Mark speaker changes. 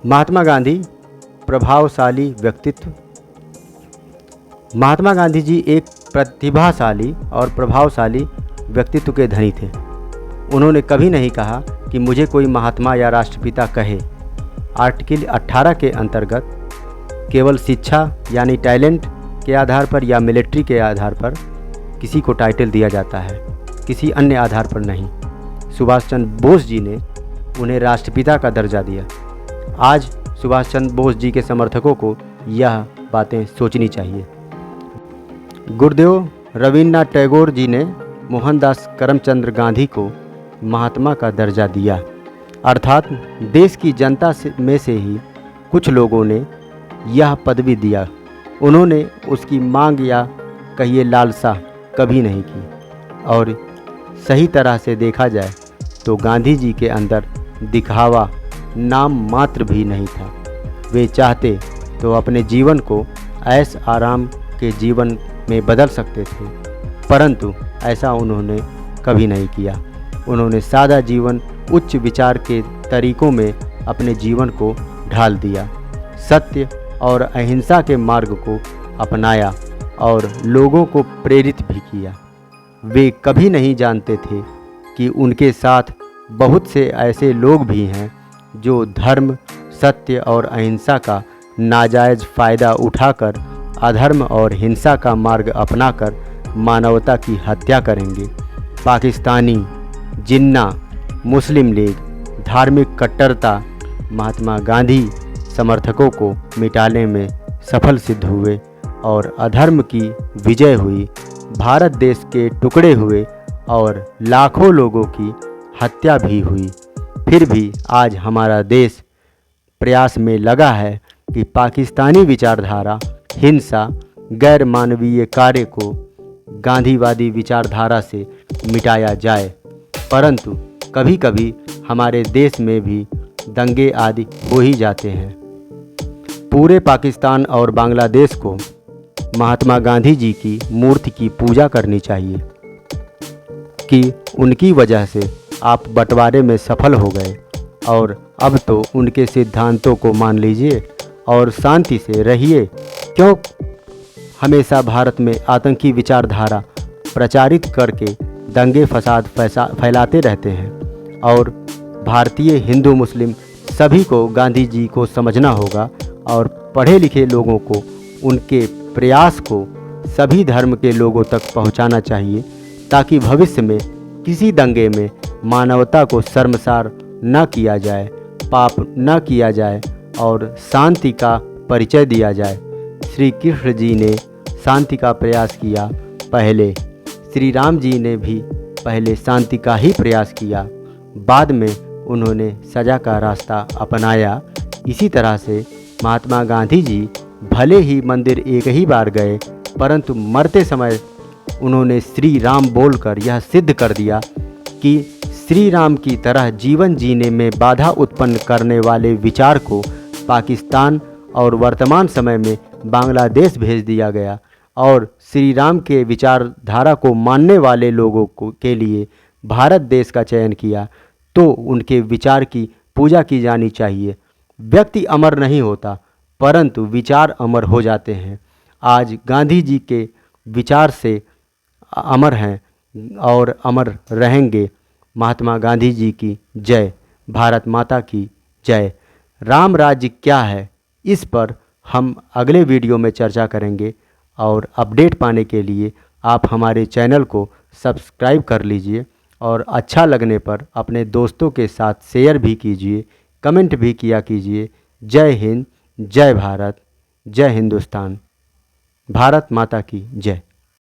Speaker 1: महात्मा गांधी प्रभावशाली व्यक्तित्व। महात्मा गांधी जी एक प्रतिभाशाली और प्रभावशाली व्यक्तित्व के धनी थे। उन्होंने कभी नहीं कहा कि मुझे कोई महात्मा या राष्ट्रपिता कहे। आर्टिकल 18 के अंतर्गत केवल शिक्षा यानी टैलेंट के आधार पर या मिलिट्री के आधार पर किसी को टाइटल दिया जाता है, किसी अन्य आधार पर नहीं। सुभाष चंद्र बोस जी ने उन्हें राष्ट्रपिता का दर्जा दिया। आज सुभाष चंद्र बोस जी के समर्थकों को यह बातें सोचनी चाहिए। गुरुदेव रविन्द्रनाथ टैगोर जी ने मोहनदास करमचंद गांधी को महात्मा का दर्जा दिया, अर्थात देश की जनता में से ही कुछ लोगों ने यह पदवी दिया। उन्होंने उसकी मांग या कहिए लालसा कभी नहीं की। और सही तरह से देखा जाए तो गांधी जी के अंदर दिखावा नाम मात्र भी नहीं था। वे चाहते तो अपने जीवन को ऐश आराम के जीवन में बदल सकते थे, परंतु ऐसा उन्होंने कभी नहीं किया। उन्होंने सादा जीवन उच्च विचार के तरीकों में अपने जीवन को ढाल दिया, सत्य और अहिंसा के मार्ग को अपनाया और लोगों को प्रेरित भी किया। वे कभी नहीं जानते थे कि उनके साथ बहुत से ऐसे लोग भी हैं जो धर्म, सत्य और अहिंसा का नाजायज़ फ़ायदा उठाकर अधर्म और हिंसा का मार्ग अपनाकर मानवता की हत्या करेंगे। पाकिस्तानी, जिन्ना, मुस्लिम लीग, धार्मिक कट्टरता महात्मा गांधी समर्थकों को मिटाने में सफल सिद्ध हुए और अधर्म की विजय हुई। भारत देश के टुकड़े हुए और लाखों लोगों की हत्या भी हुई। फिर भी आज हमारा देश प्रयास में लगा है कि पाकिस्तानी विचारधारा, हिंसा, गैर मानवीय कार्य को गांधीवादी विचारधारा से मिटाया जाए। परंतु कभी कभी हमारे देश में भी दंगे आदि हो ही जाते हैं। पूरे पाकिस्तान और बांग्लादेश को महात्मा गांधी जी की मूर्ति की पूजा करनी चाहिए कि उनकी वजह से आप बंटवारे में सफल हो गए और अब तो उनके सिद्धांतों को मान लीजिए और शांति से रहिए। क्यों हमेशा भारत में आतंकी विचारधारा प्रचारित करके दंगे फसाद फैलाते रहते हैं। और भारतीय हिंदू मुस्लिम सभी को गांधी जी को समझना होगा और पढ़े लिखे लोगों को उनके प्रयास को सभी धर्म के लोगों तक पहुंचाना चाहिए, ताकि भविष्य में किसी दंगे में मानवता को शर्मसार न किया जाए, पाप न किया जाए और शांति का परिचय दिया जाए। श्री कृष्ण जी ने शांति का प्रयास किया पहले, श्री राम जी ने भी पहले शांति का ही प्रयास किया, बाद में उन्होंने सजा का रास्ता अपनाया। इसी तरह से महात्मा गांधी जी भले ही मंदिर एक ही बार गए, परंतु मरते समय उन्होंने श्री राम बोलकर यह सिद्ध कर दिया कि श्री राम की तरह जीवन जीने में बाधा उत्पन्न करने वाले विचार को पाकिस्तान और वर्तमान समय में बांग्लादेश भेज दिया गया और श्री राम के विचारधारा को मानने वाले लोगों के लिए भारत देश का चयन किया। तो उनके विचार की पूजा की जानी चाहिए। व्यक्ति अमर नहीं होता, परंतु विचार अमर हो जाते हैं। आज गांधी जी के विचार से अमर हैं और अमर रहेंगे। महात्मा गांधी जी की जय। भारत माता की जय। राम राज्य क्या है, इस पर हम अगले वीडियो में चर्चा करेंगे और अपडेट पाने के लिए आप हमारे चैनल को सब्सक्राइब कर लीजिए और अच्छा लगने पर अपने दोस्तों के साथ शेयर भी कीजिए, कमेंट भी किया कीजिए। जय हिंद, जय भारत, जय हिंदुस्तान। भारत माता की जय।